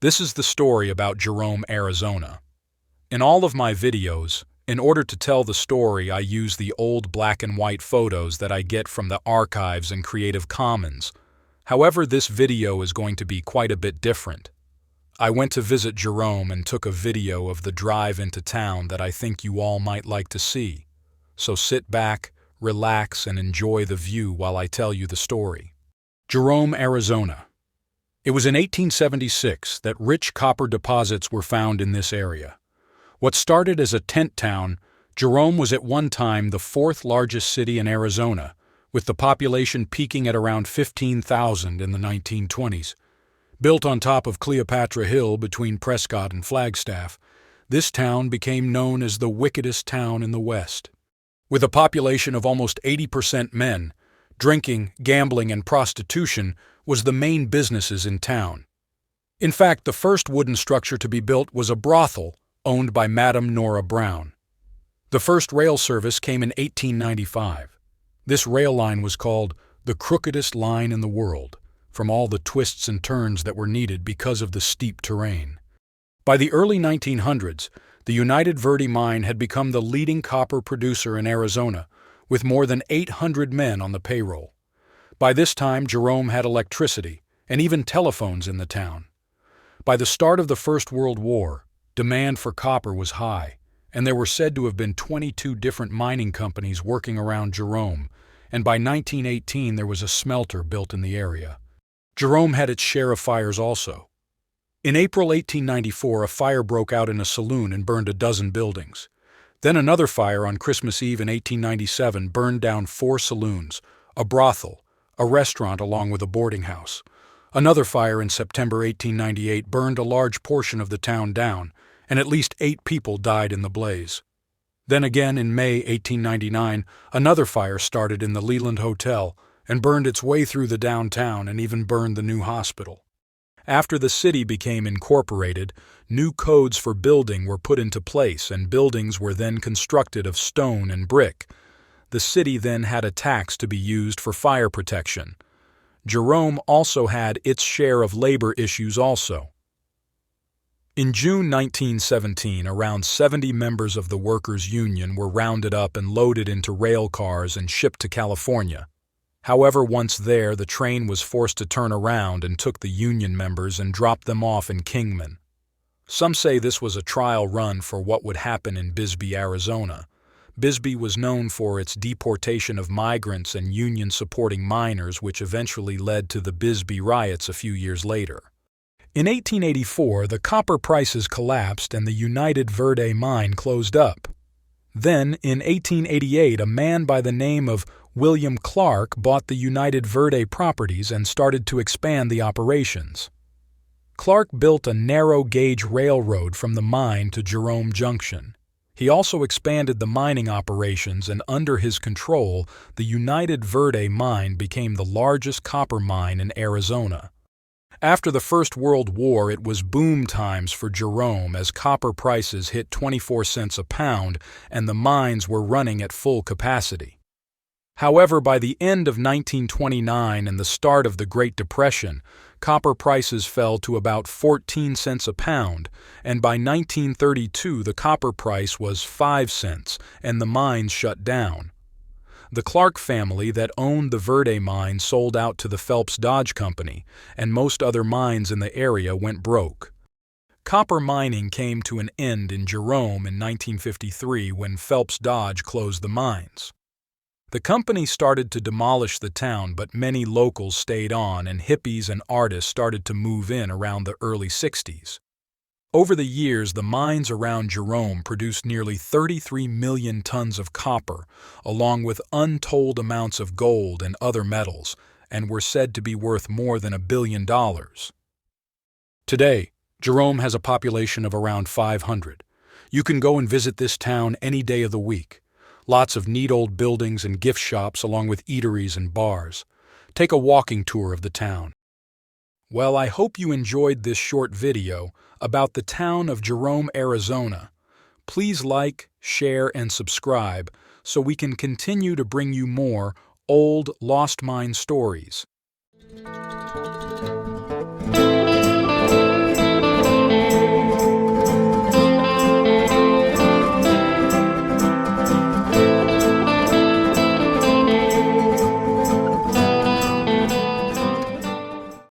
This is the story about Jerome, Arizona. In all of my videos, in order to tell the story, I use the old black and white photos that I get from the archives and Creative Commons. However, this video is going to be quite a bit different. I went to visit Jerome and took a video of the drive into town that I think you all might like to see. So sit back, relax, and enjoy the view while I tell you the story. Jerome, Arizona. It was in 1876 that rich copper deposits were found in this area. What started as a tent town, Jerome was at one time the fourth largest city in Arizona, with the population peaking at around 15,000 in the 1920s. Built on top of Cleopatra Hill between Prescott and Flagstaff, this town became known as the wickedest town in the West. With a population of almost 80% men, drinking, gambling, and prostitution was the main businesses in town. In fact, the first wooden structure to be built was a brothel owned by Madame Nora Brown. The first rail service came in 1895. This rail line was called the crookedest line in the world, from all the twists and turns that were needed because of the steep terrain. By the early 1900s, the United Verde Mine had become the leading copper producer in Arizona, with more than 800 men on the payroll. By this time, Jerome had electricity and even telephones in the town. By the start of the First World War, demand for copper was high, and there were said to have been 22 different mining companies working around Jerome, and by 1918 there was a smelter built in the area. Jerome had its share of fires also. In April 1894, a fire broke out in a saloon and burned a dozen buildings. Then another fire on Christmas Eve in 1897 burned down 4 saloons, a brothel, a restaurant along with a boarding house. Another fire in September 1898 burned a large portion of the town down, and at least 8 people died in the blaze. Then again in May 1899, another fire started in the Leland Hotel and burned its way through the downtown and even burned the new hospital. After the city became incorporated, new codes for building were put into place and buildings were then constructed of stone and brick. The city then had a tax to be used for fire protection. Jerome also had its share of labor issues also. In June 1917, around 70 members of the workers' union were rounded up and loaded into rail cars and shipped to California. However, once there, the train was forced to turn around and took the union members and dropped them off in Kingman. Some say this was a trial run for what would happen in Bisbee, Arizona. Bisbee was known for its deportation of migrants and union-supporting miners, which eventually led to the Bisbee riots a few years later. In 1884, the copper prices collapsed and the United Verde Mine closed up. Then, in 1888, a man by the name of William Clark bought the United Verde properties and started to expand the operations. Clark built a narrow-gauge railroad from the mine to Jerome Junction. He also expanded the mining operations, and under his control, the United Verde Mine became the largest copper mine in Arizona. After the First World War, it was boom times for Jerome as copper prices hit 24 cents a pound and the mines were running at full capacity. However, by the end of 1929 and the start of the Great Depression, copper prices fell to about 14 cents a pound, and by 1932 the copper price was 5 cents and the mines shut down. The Clark family that owned the Verde mine sold out to the Phelps Dodge Company, and most other mines in the area went broke. Copper mining came to an end in Jerome in 1953 when Phelps Dodge closed the mines. The company started to demolish the town, but many locals stayed on and hippies and artists started to move in around the early 60s. Over the years, the mines around Jerome produced nearly 33 million tons of copper, along with untold amounts of gold and other metals, and were said to be worth more than $1 billion. Today, Jerome has a population of around 500. You can go and visit this town any day of the week. Lots of neat old buildings and gift shops along with eateries and bars. Take a walking tour of the town. Well, I hope you enjoyed this short video about the town of Jerome, Arizona. Please like, share, and subscribe so we can continue to bring you more old lost mine stories.